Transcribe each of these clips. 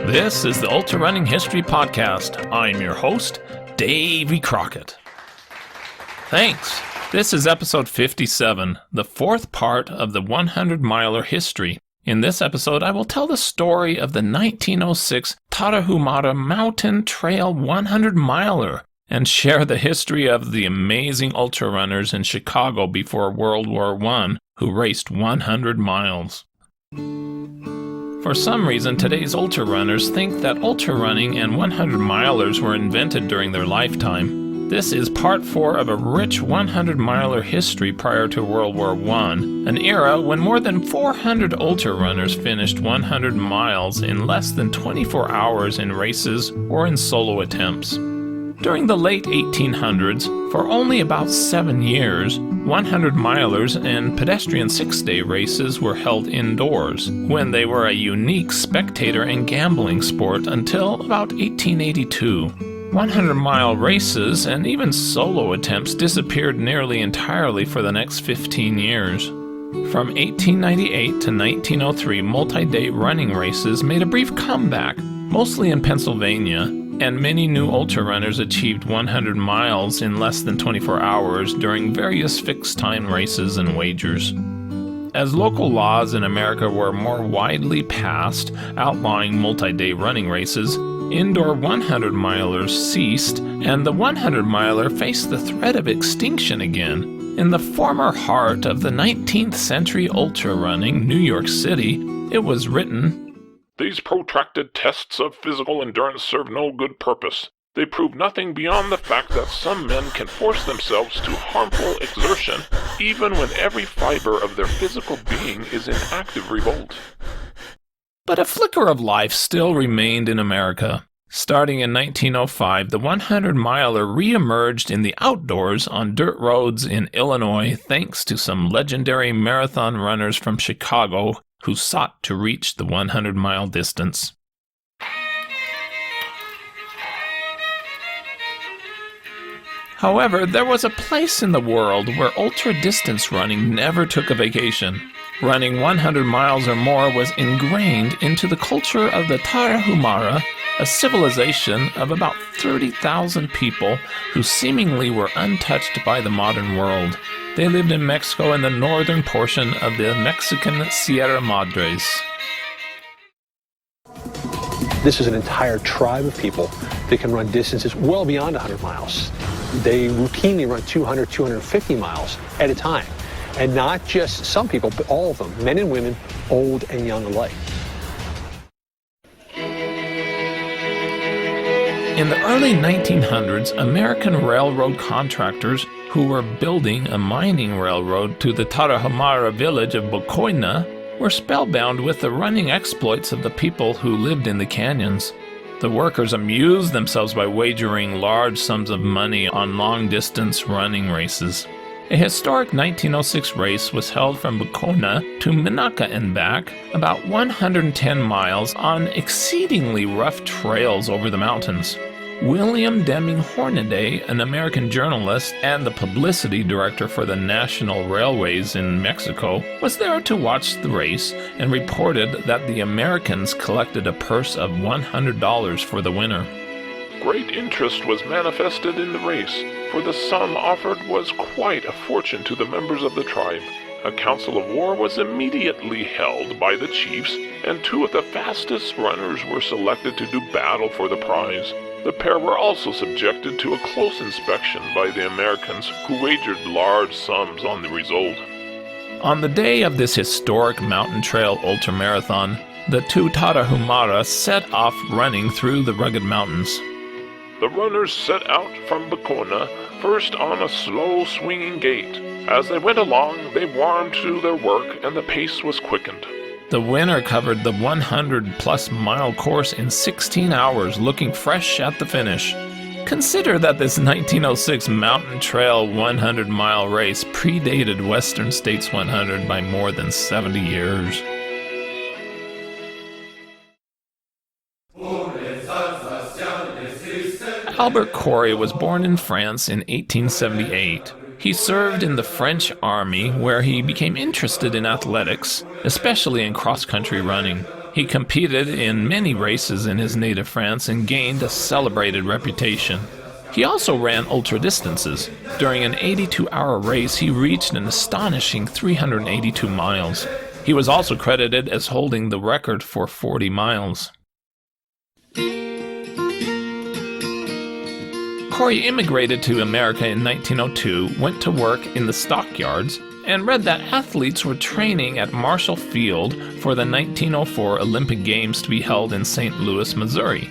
This is the Ultrarunning History Podcast. I'm your host, Davey Crockett. Thanks. This is episode 57, the fourth part of the 100-miler history. In this episode, I will tell the story of the 1906 Tarahumara Mountain Trail 100-miler and share the history of the amazing ultrarunners in Chicago before World War I who raced 100 miles. For some reason, today's ultrarunners think that ultrarunning and 100-milers were invented during their lifetime. This is part 4 of a rich 100-miler history prior to World War I, an era when more than 400 ultrarunners finished 100 miles in less than 24 hours in races or in solo attempts. During the late 1800s, for only about 7 years, 100-milers and pedestrian six-day races were held indoors, when they were a unique spectator and gambling sport until about 1882. 100-mile races and even solo attempts disappeared nearly entirely for the next 15 years. From 1898 to 1903, multi-day running races made a brief comeback, mostly in Pennsylvania, and many new ultrarunners achieved 100 miles in less than 24 hours during various fixed-time races and wagers. As local laws in America were more widely passed, outlawing multi-day running races, indoor 100-milers ceased, and the 100-miler faced the threat of extinction again. In the former heart of the 19th century ultrarunning, New York City, it was written, "These protracted tests of physical endurance serve no good purpose. They prove nothing beyond the fact that some men can force themselves to harmful exertion even when every fiber of their physical being is in active revolt." But a flicker of life still remained in America. Starting in 1905, the 100-miler reemerged in the outdoors on dirt roads in Illinois thanks to some legendary marathon runners from Chicago who sought to reach the 100-mile distance. However, there was a place in the world where ultra-distance running never took a vacation. Running 100 miles or more was ingrained into the culture of the Tarahumara, a civilization of about 30,000 people who seemingly were untouched by the modern world. They lived in Mexico in the northern portion of the Mexican Sierra Madres. This is an entire tribe of people that can run distances well beyond 100 miles. They routinely run 200, 250 miles at a time. And not just some people, but all of them, men and women, old and young alike. In the early 1900s, American railroad contractors who were building a mining railroad to the Tarahumara village of Bocoina were spellbound with the running exploits of the people who lived in the canyons. The workers amused themselves by wagering large sums of money on long-distance running races. A historic 1906 race was held from Bocoina to Minaka and back, about 110 miles on exceedingly rough trails over the mountains. William Deming Hornaday, an American journalist and the publicity director for the National Railways in Mexico, was there to watch the race and reported that the Americans collected a purse of $100 for the winner. Great interest was manifested in the race, for the sum offered was quite a fortune to the members of the tribe. A council of war was immediately held by the chiefs, and 2 of the fastest runners were selected to do battle for the prize. The pair were also subjected to a close inspection by the Americans, who wagered large sums on the result. On the day of this historic mountain trail ultramarathon, the 2 Tarahumara set off running through the rugged mountains. The runners set out from Bocoina, first on a slow swinging gait. As they went along, they warmed to their work and the pace was quickened. The winner covered the 100-plus mile course in 16 hours, looking fresh at the finish. Consider that this 1906 Mountain Trail 100-mile race predated Western States 100 by more than 70 years. Albert Corey was born in France in 1878. He served in the French army, where he became interested in athletics, especially in cross-country running. He competed in many races in his native France and gained a celebrated reputation. He also ran ultra distances. During an 82-hour race, he reached an astonishing 382 miles. He was also credited as holding the record for 40 miles. Corey immigrated to America in 1902, went to work in the stockyards, and read that athletes were training at Marshall Field for the 1904 Olympic Games to be held in St. Louis, Missouri.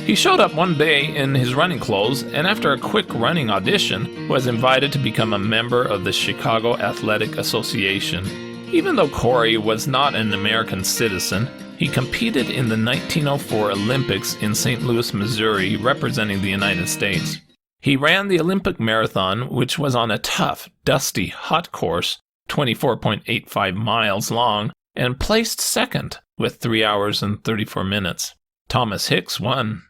He showed up one day in his running clothes, and after a quick running audition, was invited to become a member of the Chicago Athletic Association. Even though Corey was not an American citizen, he competed in the 1904 Olympics in St. Louis, Missouri, representing the United States. He ran the Olympic Marathon, which was on a tough, dusty, hot course, 24.85 miles long, and placed second with 3 hours and 34 minutes. Thomas Hicks won.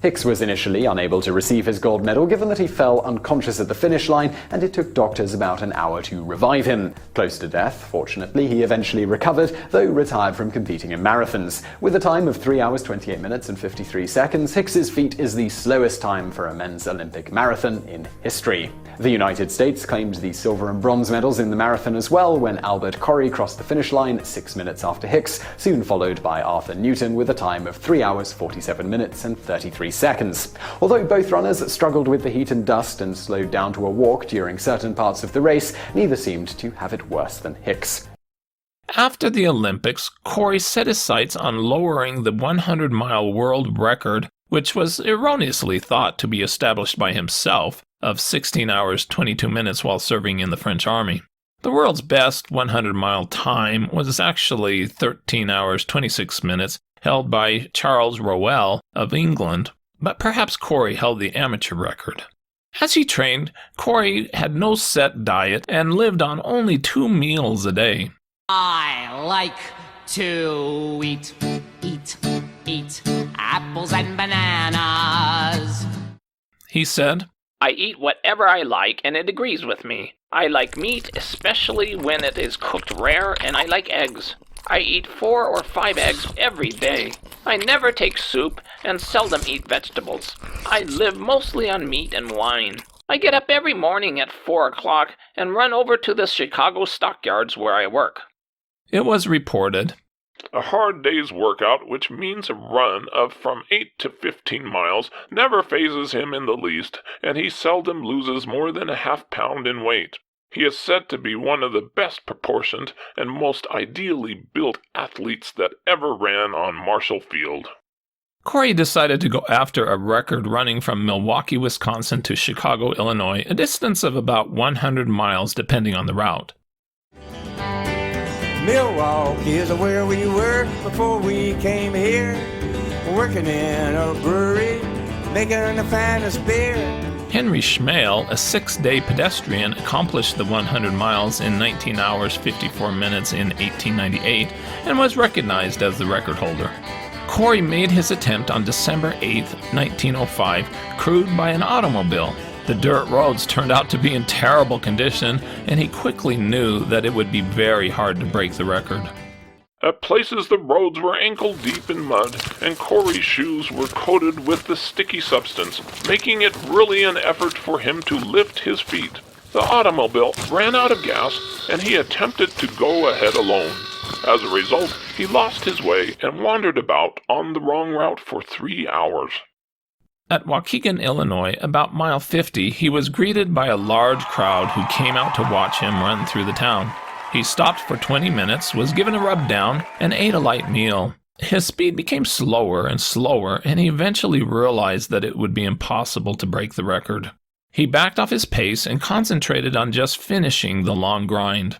Hicks was initially unable to receive his gold medal given that he fell unconscious at the finish line, and it took doctors about an hour to revive him. Close to death, fortunately, he eventually recovered, though retired from competing in marathons. With a time of 3 hours 28 minutes and 53 seconds, Hicks's feat is the slowest time for a men's Olympic marathon in history. The United States claimed the silver and bronze medals in the marathon as well when Albert Corey crossed the finish line 6 minutes after Hicks, soon followed by Arthur Newton with a time of 3 hours 47 minutes and 33 seconds. Although both runners struggled with the heat and dust and slowed down to a walk during certain parts of the race, neither seemed to have it worse than Hicks. After the Olympics, Corey set his sights on lowering the 100-mile world record, which was erroneously thought to be established by himself, of 16 hours 22 minutes while serving in the French army. The world's best 100-mile time was actually 13 hours 26 minutes, held by Charles Burwell of England, but perhaps Corey held the amateur record. As he trained, Corey had no set diet and lived on only 2 meals a day. I like to eat apples and bananas. He said, I eat whatever I like, and it agrees with me. I like meat, especially when it is cooked rare, and I like eggs. I eat 4 or 5 eggs every day. I never take soup and seldom eat vegetables. I live mostly on meat and wine. I get up every morning at 4 o'clock and run over to the Chicago stockyards where I work. It was reported, A hard day's workout, which means a run of from 8 to 15 miles, never phases him in the least, and he seldom loses more than a half-pound in weight. He is said to be one of the best proportioned and most ideally built athletes that ever ran on Marshall Field. Corey decided to go after a record running from Milwaukee, Wisconsin to Chicago, Illinois, a distance of about 100 miles depending on the route. Milwaukee is where we were before we came here, working in a brewery, making the finest beer. Henry Schmale, a 6-day pedestrian, accomplished the 100 miles in 19 hours 54 minutes in 1898 and was recognized as the record holder. Corey made his attempt on December 8, 1905, crewed by an automobile. The dirt roads turned out to be in terrible condition, and he quickly knew that it would be very hard to break the record. At places the roads were ankle-deep in mud, and Corey's shoes were coated with the sticky substance, making it really an effort for him to lift his feet. The automobile ran out of gas, and he attempted to go ahead alone. As a result, he lost his way and wandered about on the wrong route for 3 hours. At Waukegan, Illinois, about mile 50, he was greeted by a large crowd who came out to watch him run through the town. He stopped for 20 minutes, was given a rub down, and ate a light meal. His speed became slower and slower, and he eventually realized that it would be impossible to break the record. He backed off his pace and concentrated on just finishing the long grind.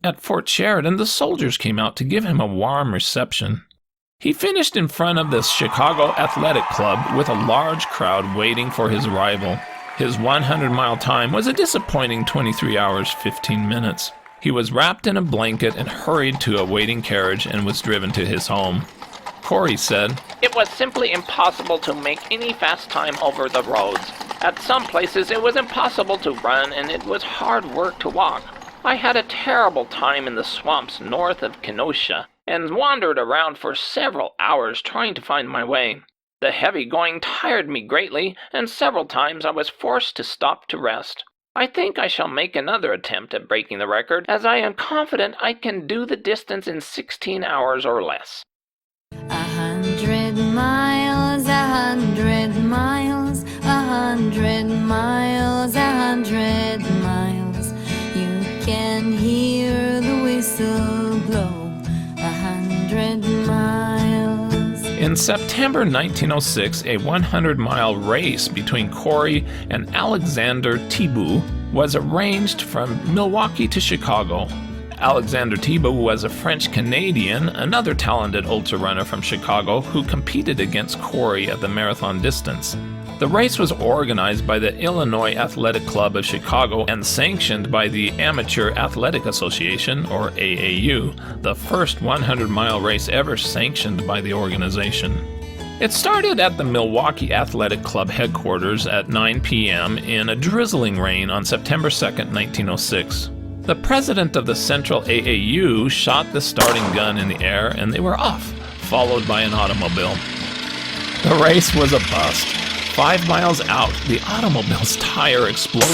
At Fort Sheridan, the soldiers came out to give him a warm reception. He finished in front of the Chicago Athletic Club with a large crowd waiting for his arrival. His 100-mile time was a disappointing 23 hours 15 minutes. He was wrapped in a blanket and hurried to a waiting carriage and was driven to his home. Corey said, It was simply impossible to make any fast time over the roads. At some places it was impossible to run and it was hard work to walk. I had a terrible time in the swamps north of Kenosha and wandered around for several hours trying to find my way. The heavy going tired me greatly, and several times I was forced to stop to rest. I think I shall make another attempt at breaking the record, as I am confident I can do the distance in 16 hours or less. 100 miles, 100 miles, 100 miles, 100 miles. You can hear the whistle blow. 100 miles. In September 1906, a 100-mile race between Corey and Alexander Tipu was arranged from Milwaukee to Chicago. Alexander Tipu was a French-Canadian, another talented ultrarunner from Chicago who competed against Corey at the marathon distance. The race was organized by the Illinois Athletic Club of Chicago and sanctioned by the Amateur Athletic Association, or AAU, the first 100-mile race ever sanctioned by the organization. It started at the Milwaukee Athletic Club headquarters at 9 p.m. in a drizzling rain on September 2, 1906. The president of the Central AAU shot the starting gun in the air and they were off, followed by an automobile. The race was a bust. 5 miles out, the automobile's tire exploded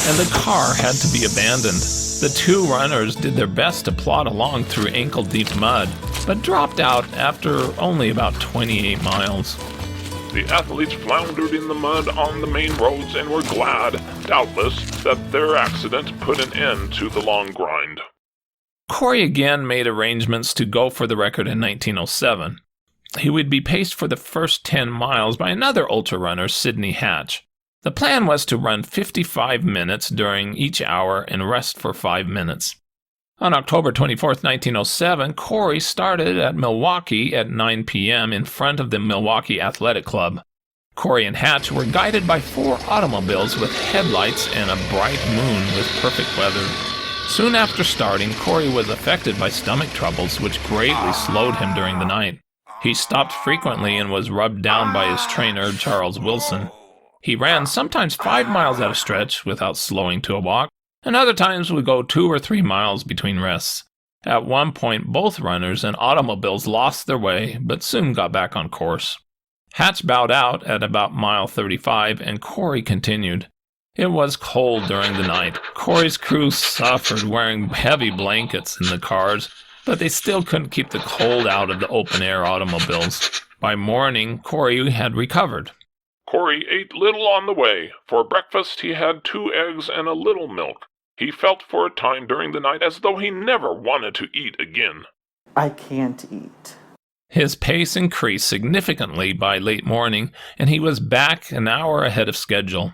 and the car had to be abandoned. The two runners did their best to plod along through ankle-deep mud, but dropped out after only about 28 miles. The athletes floundered in the mud on the main roads and were glad, doubtless, that their accident put an end to the long grind. Corey again made arrangements to go for the record in 1907. He would be paced for the first 10 miles by another ultra-runner, Sidney Hatch. The plan was to run 55 minutes during each hour and rest for 5 minutes. On October 24, 1907, Corey started at Milwaukee at 9 p.m. in front of the Milwaukee Athletic Club. Corey and Hatch were guided by 4 automobiles with headlights and a bright moon with perfect weather. Soon after starting, Corey was affected by stomach troubles, which greatly slowed him during the night. He stopped frequently and was rubbed down by his trainer, Charles Wilson. He ran sometimes 5 miles at a stretch without slowing to a walk, and other times would go 2 or 3 miles between rests. At one point, both runners and automobiles lost their way, but soon got back on course. Hatch bowed out at about mile 35, and Corey continued. It was cold during the night. Corey's crew suffered wearing heavy blankets in the cars, but they still couldn't keep the cold out of the open-air automobiles. By morning, Corey had recovered. Corey ate little on the way. For breakfast, he had 2 eggs and a little milk. He felt for a time during the night as though he never wanted to eat again. I can't eat. His pace increased significantly by late morning, and he was back an hour ahead of schedule.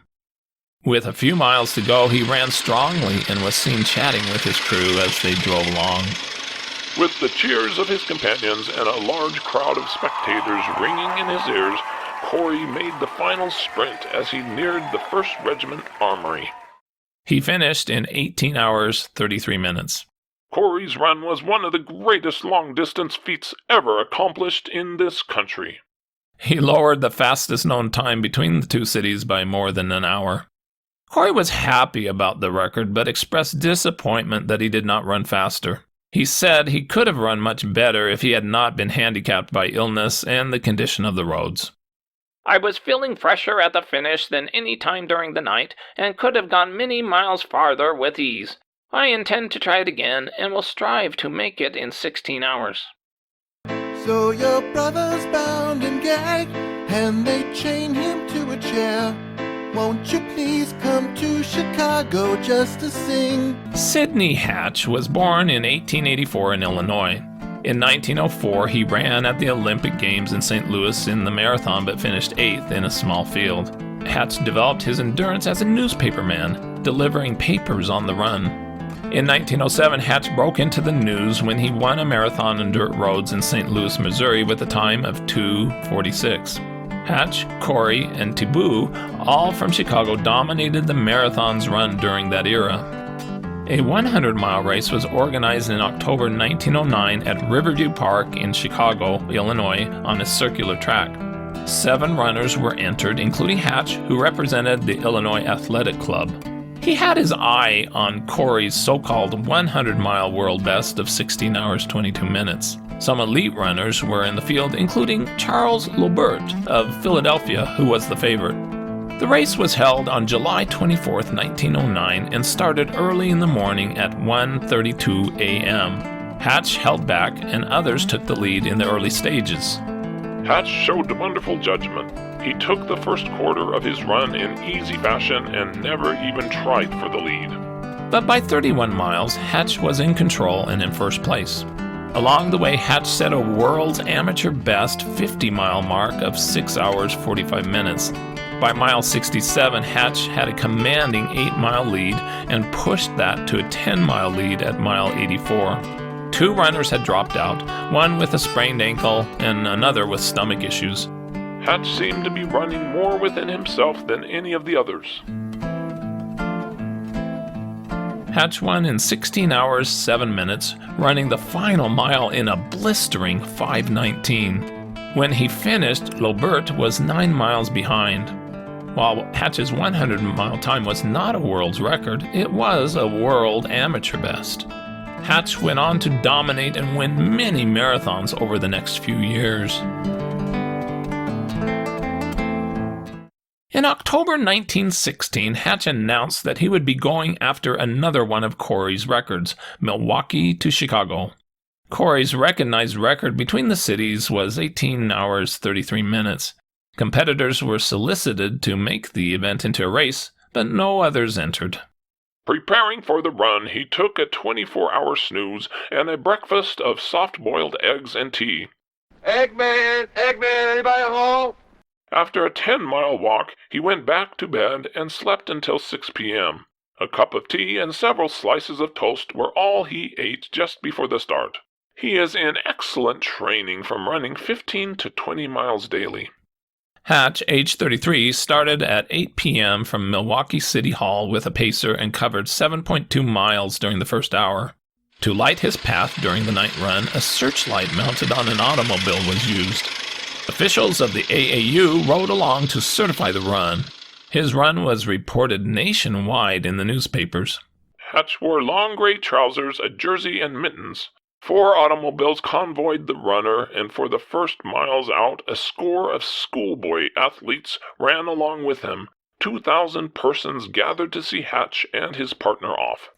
With a few miles to go, he ran strongly and was seen chatting with his crew as they drove along. With the cheers of his companions and a large crowd of spectators ringing in his ears, Corey made the final sprint as he neared the 1st Regiment Armory. He finished in 18 hours, 33 minutes. Corey's run was one of the greatest long-distance feats ever accomplished in this country. He lowered the fastest known time between the two cities by more than an hour. Corey was happy about the record, but expressed disappointment that he did not run faster. He said he could have run much better if he had not been handicapped by illness and the condition of the roads. I was feeling fresher at the finish than any time during the night, and could have gone many miles farther with ease. I intend to try it again, and will strive to make it in 16 hours. So your brother's bound and gagged, and they chain him to a chair. Won't you please come to Chicago just to sing? Sidney Hatch was born in 1884 in Illinois. In 1904, he ran at the Olympic Games in St. Louis in the marathon but finished 8th in a small field. Hatch developed his endurance as a newspaperman, delivering papers on the run. In 1907, Hatch broke into the news when he won a marathon on dirt roads in St. Louis, Missouri with a time of 2:46. Hatch, Corey, and Tipu, all from Chicago, dominated the marathons run during that era. A 100-mile race was organized in October 1909 at Riverview Park in Chicago, Illinois, on a circular track. 7 runners were entered, including Hatch, who represented the Illinois Athletic Club. He had his eye on Corey's so-called 100-mile world best of 16 hours 22 minutes. Some elite runners were in the field, including Charles Lobert of Philadelphia, who was the favorite. The race was held on July 24, 1909, and started early in the morning at 1:32 a.m. Hatch held back, and others took the lead in the early stages. Hatch showed wonderful judgment. He took the first quarter of his run in easy fashion and never even tried for the lead. But by 31 miles, Hatch was in control and in first place. Along the way, Hatch set a world's amateur best 50-mile mark of 6 hours 45 minutes. By mile 67, Hatch had a commanding 8-mile lead and pushed that to a 10-mile lead at mile 84. 2 runners had dropped out, one with a sprained ankle and another with stomach issues. Hatch seemed to be running more within himself than any of the others. Hatch won in 16 hours 7 minutes, running the final mile in a blistering 5:19. When he finished, Lobert was 9 miles behind. While Hatch's 100-mile time was not a world's record, it was a world amateur best. Hatch went on to dominate and win many marathons over the next few years. In October 1916, Hatch announced that he would be going after another one of Corey's records, Milwaukee to Chicago. Corey's recognized record between the cities was 18 hours 33 minutes. Competitors were solicited to make the event into a race, but no others entered. Preparing for the run, he took a 24-hour snooze and a breakfast of soft-boiled eggs and tea. Eggman, anybody home? After a 10-mile walk, he went back to bed and slept until 6 p.m. A cup of tea and several slices of toast were all he ate just before the start. He is in excellent training from running 15 to 20 miles daily. Hatch, age 33, started at 8 p.m. from Milwaukee City Hall with a pacer and covered 7.2 miles during the first hour. To light his path during the night run, a searchlight mounted on an automobile was used. Officials of the AAU rode along to certify the run. His run was reported nationwide in the newspapers. Hatch wore long gray trousers, a jersey, and mittens. 4 automobiles convoyed the runner, and for the first miles out, a score of schoolboy athletes ran along with him. 2,000 persons gathered to see Hatch and his partner off.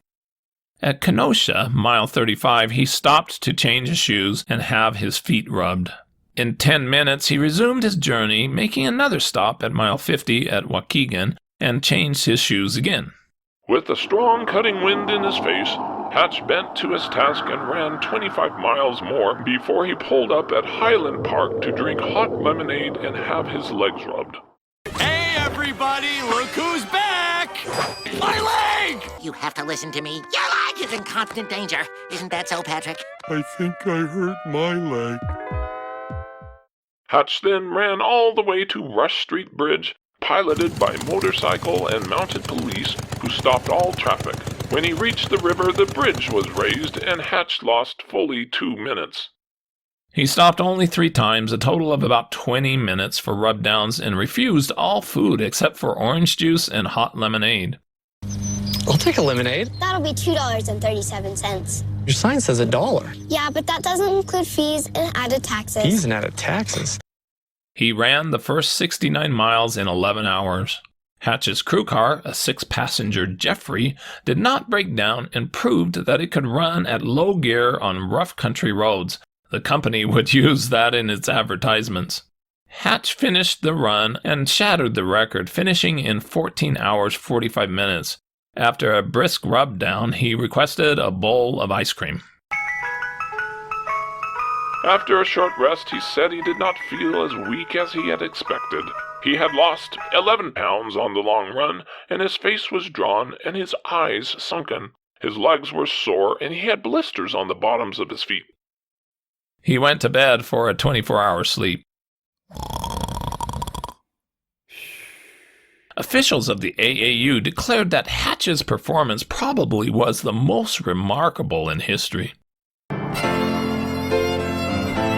At Kenosha, mile 35, he stopped to change his shoes and have his feet rubbed. In 10 minutes, he resumed his journey, making another stop at mile 50 at Waukegan, and changed his shoes again. With a strong cutting wind in his face, Hatch bent to his task and ran 25 miles more before he pulled up at Highland Park to drink hot lemonade and have his legs rubbed. Hey everybody, look who's back! My leg! You have to listen to me. Your leg is in constant danger. Isn't that so, Patrick? I think I hurt my leg. Hatch then ran all the way to Rush Street Bridge, piloted by motorcycle and mounted police who stopped all traffic. When he reached the river, the bridge was raised and Hatch lost fully 2 minutes. He stopped only 3 times, a total of about 20 minutes for rub-downs, and refused all food except for orange juice and hot lemonade. I'll take a lemonade. That'll be $2.37. Your sign says $1. Yeah, but that doesn't include fees and added taxes. Fees and added taxes. He ran the first 69 miles in 11 hours. Hatch's crew car, a 6-passenger Jeffrey, did not break down and proved that it could run at low gear on rough country roads. The company would use that in its advertisements. Hatch finished the run and shattered the record, finishing in 14 hours 45 minutes. After a brisk rub-down, he requested a bowl of ice cream. After a short rest, he said he did not feel as weak as he had expected. He had lost 11 pounds on the long run, and his face was drawn and his eyes sunken. His legs were sore, and he had blisters on the bottoms of his feet. He went to bed for a 24-hour sleep. Officials of the AAU declared that Hatch's performance probably was the most remarkable in history.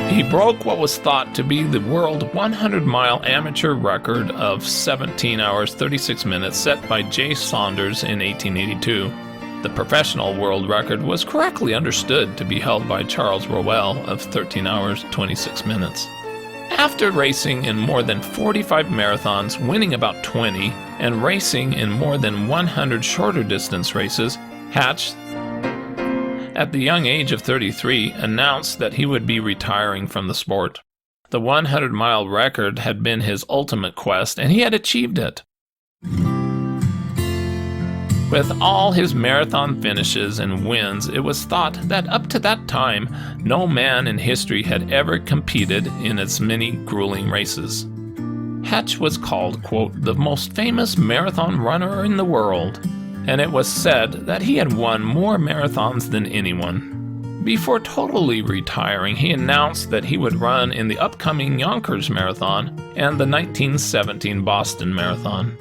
He broke what was thought to be the world 100-mile amateur record of 17 hours 36 minutes set by Jay Saunders in 1882. The professional world record was correctly understood to be held by Charles Burwell of 13 hours 26 minutes. After racing in more than 45 marathons, winning about 20, and racing in more than 100 shorter distance races, Hatch, at the young age of 33, announced that he would be retiring from the sport. The 100-mile record had been his ultimate quest, and he had achieved it. With all his marathon finishes and wins, it was thought that up to that time, no man in history had ever competed in as many grueling races. Hatch was called, quote, the most famous marathon runner in the world, and it was said that he had won more marathons than anyone. Before totally retiring, he announced that he would run in the upcoming Yonkers Marathon and the 1917 Boston Marathon.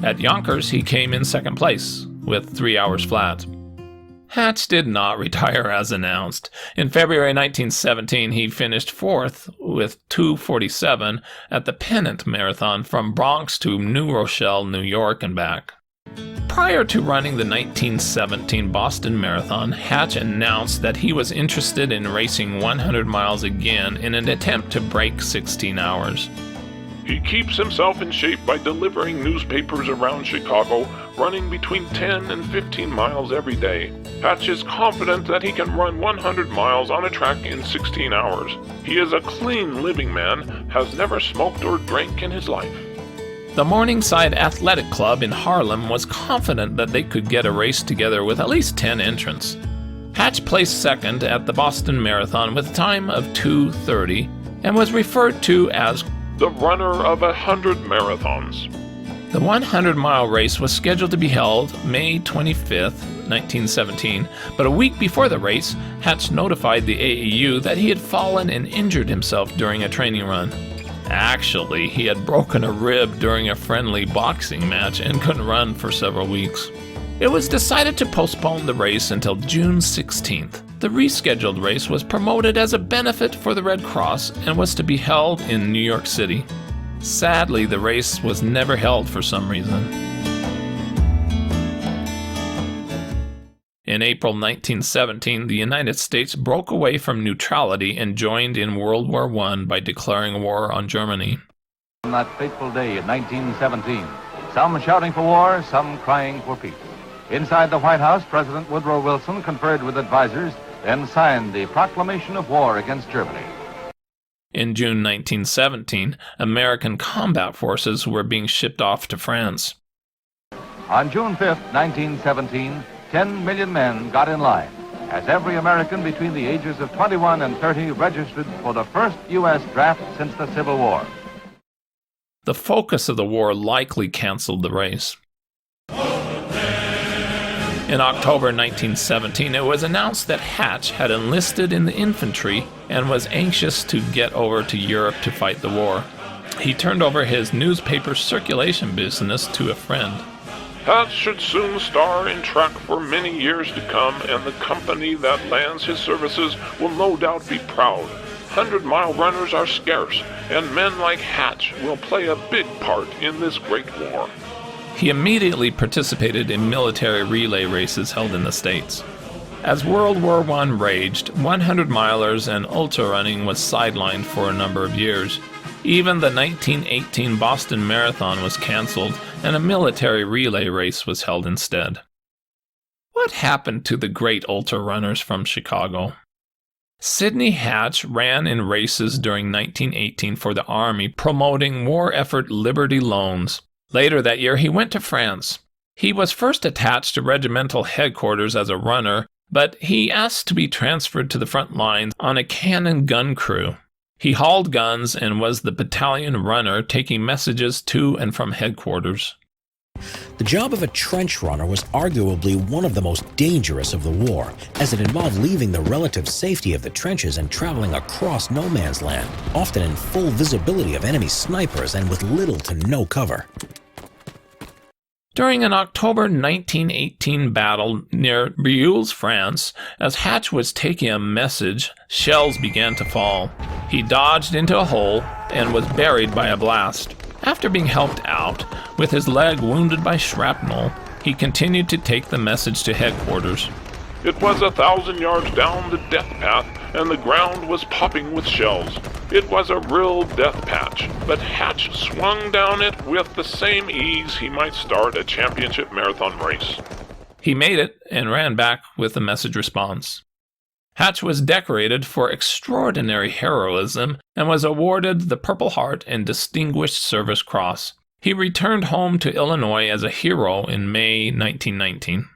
At Yonkers, he came in second place, with 3 hours flat. Hatch did not retire as announced. In February 1917, he finished fourth with 2:47 at the Pennant Marathon from Bronx to New Rochelle, New York and back. Prior to running the 1917 Boston Marathon, Hatch announced that he was interested in racing 100 miles again in an attempt to break 16 hours. He keeps himself in shape by delivering newspapers around Chicago, running between 10 and 15 miles every day. Hatch is confident that he can run 100 miles on a track in 16 hours. He is a clean living man, has never smoked or drank in his life. The Morningside Athletic Club in Harlem was confident that they could get a race together with at least 10 entrants. Hatch placed second at the Boston Marathon with a time of 2:30 and was referred to as the runner of 100 marathons. The 100-mile race was scheduled to be held May 25th, 1917, but a week before the race, Hatch notified the AAU that he had fallen and injured himself during a training run. Actually, he had broken a rib during a friendly boxing match and couldn't run for several weeks. It was decided to postpone the race until June 16th. The rescheduled race was promoted as a benefit for the Red Cross and was to be held in New York City. Sadly, the race was never held for some reason. In April 1917, the United States broke away from neutrality and joined in World War I by declaring war on Germany. On that fateful day in 1917, some shouting for war, some crying for peace. Inside the White House, President Woodrow Wilson conferred with advisors, then signed the proclamation of war against Germany. In June 1917, American combat forces were being shipped off to France. On June 5th, 1917, 10 million men got in line, as every American between the ages of 21 and 30 registered for the first U.S. draft since the Civil War. The focus of the war likely canceled the race. In October 1917, it was announced that Hatch had enlisted in the infantry and was anxious to get over to Europe to fight the war. He turned over his newspaper circulation business to a friend. Hatch should soon star in track for many years to come, and the company that lands his services will no doubt be proud. 100-mile runners are scarce, and men like Hatch will play a big part in this great war. He immediately participated in military relay races held in the States. As World War I raged, 100-milers and ultrarunning was sidelined for a number of years. Even the 1918 Boston Marathon was canceled, and a military relay race was held instead. What happened to the great ultrarunners from Chicago? Sidney Hatch ran in races during 1918 for the Army, promoting war effort Liberty Loans. Later that year, he went to France. He was first attached to regimental headquarters as a runner, but he asked to be transferred to the front lines on a cannon gun crew. He hauled guns and was the battalion runner, taking messages to and from headquarters. The job of a trench runner was arguably one of the most dangerous of the war, as it involved leaving the relative safety of the trenches and traveling across no man's land, often in full visibility of enemy snipers and with little to no cover. During an October 1918 battle near Burwell, France, as Hatch was taking a message, shells began to fall. He dodged into a hole and was buried by a blast. After being helped out, with his leg wounded by shrapnel, he continued to take the message to headquarters. It was 1,000 yards down the death path, and the ground was popping with shells. It was a real death patch, but Hatch swung down it with the same ease he might start a championship marathon race. He made it and ran back with the message response. Hatch was decorated for extraordinary heroism and was awarded the Purple Heart and Distinguished Service Cross. He returned home to Illinois as a hero in May 1919.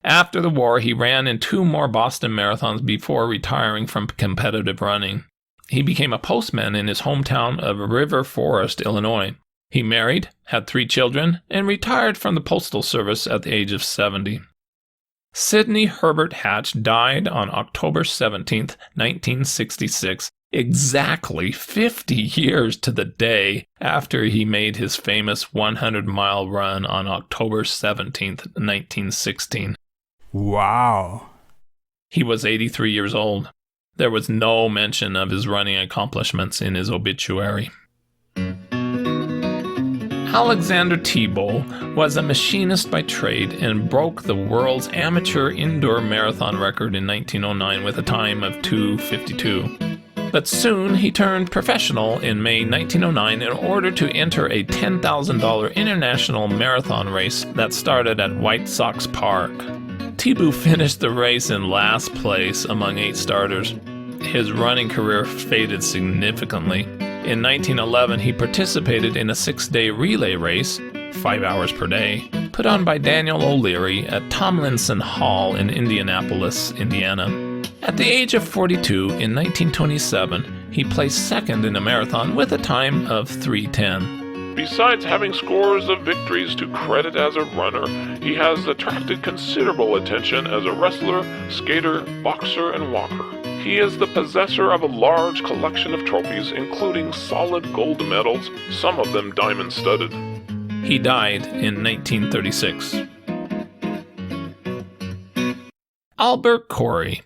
After the war, he ran in 2 more Boston marathons before retiring from competitive running. He became a postman in his hometown of River Forest, Illinois. He married, had 3 children, and retired from the Postal Service at the age of 70. Sidney Herbert Hatch died on October 17, 1966, exactly 50 years to the day after he made his famous 100-mile run on October 17, 1916. Wow. He was 83 years old. There was no mention of his running accomplishments in his obituary. Alexander Tipu was a machinist by trade and broke the world's amateur indoor marathon record in 1909 with a time of 2:52. But soon he turned professional in May 1909 in order to enter a $10,000 international marathon race that started at White Sox Park. Tipu finished the race in last place among 8 starters. His running career faded significantly. In 1911, he participated in a 6-day relay race, 5 hours per day, put on by Daniel O'Leary at Tomlinson Hall in Indianapolis, Indiana. At the age of 42, in 1927, he placed second in a marathon with a time of 3:10. Besides having scores of victories to credit as a runner, he has attracted considerable attention as a wrestler, skater, boxer, and walker. He is the possessor of a large collection of trophies, including solid gold medals, some of them diamond-studded. He died in 1936. Albert Corey.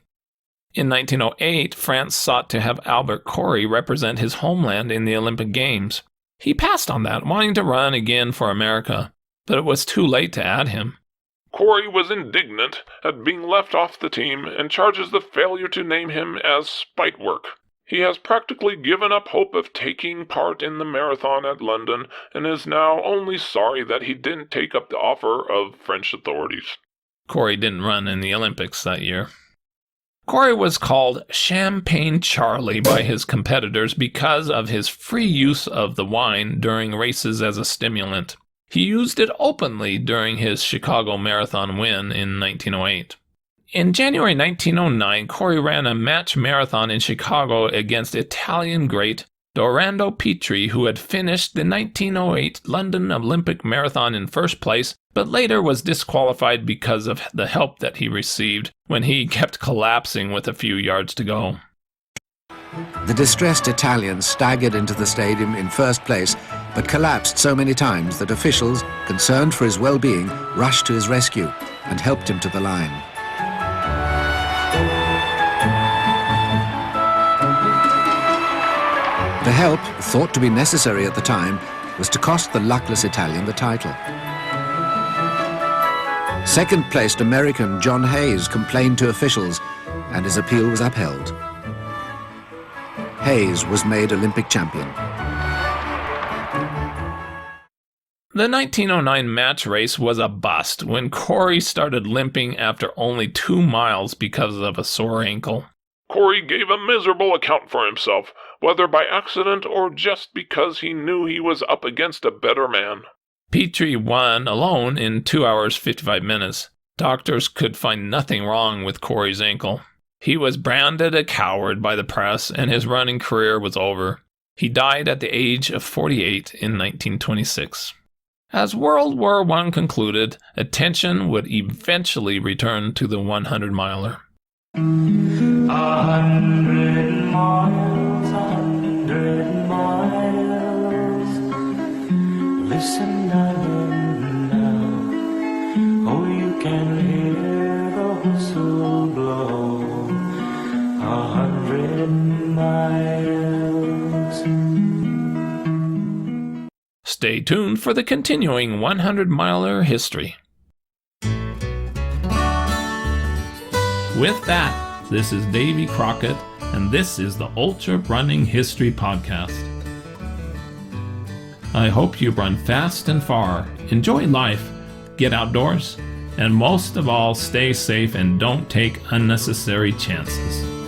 In 1908, France sought to have Albert Corey represent his homeland in the Olympic Games. He passed on that, wanting to run again for America, but it was too late to add him. Corey was indignant at being left off the team and charges the failure to name him as spite work. He has practically given up hope of taking part in the marathon at London and is now only sorry that he didn't take up the offer of French authorities. Corey didn't run in the Olympics that year. Corey was called Champagne Charlie by his competitors because of his free use of the wine during races as a stimulant. He used it openly during his Chicago Marathon win in 1908. In January 1909, Corey ran a match marathon in Chicago against Italian great Dorando Petri, who had finished the 1908 London Olympic Marathon in first place, but later was disqualified because of the help that he received when he kept collapsing with a few yards to go. The distressed Italian staggered into the stadium in first place, but collapsed so many times that officials, concerned for his well-being, rushed to his rescue and helped him to the line. The help, thought to be necessary at the time, was to cost the luckless Italian the title. Second-placed American John Hayes complained to officials, and his appeal was upheld. Hayes was made Olympic champion. The 1909 match race was a bust when Corey started limping after only 2 miles because of a sore ankle. Corey gave a miserable account for himself, whether by accident or just because he knew he was up against a better man. Petrie won alone in 2 hours 55 minutes. Doctors could find nothing wrong with Corey's ankle. He was branded a coward by the press, and his running career was over. He died at the age of 48 in 1926. As World War I concluded, attention would eventually return to the 100-miler. 100 miles, 100 miles. Listen now, oh, you can hear the whistle blow. 100 miles. Stay tuned for the continuing 100-miler history. With that, this is Davy Crockett, and this is the Ultrarunning History Podcast. I hope you run fast and far, enjoy life, get outdoors, and most of all, stay safe and don't take unnecessary chances.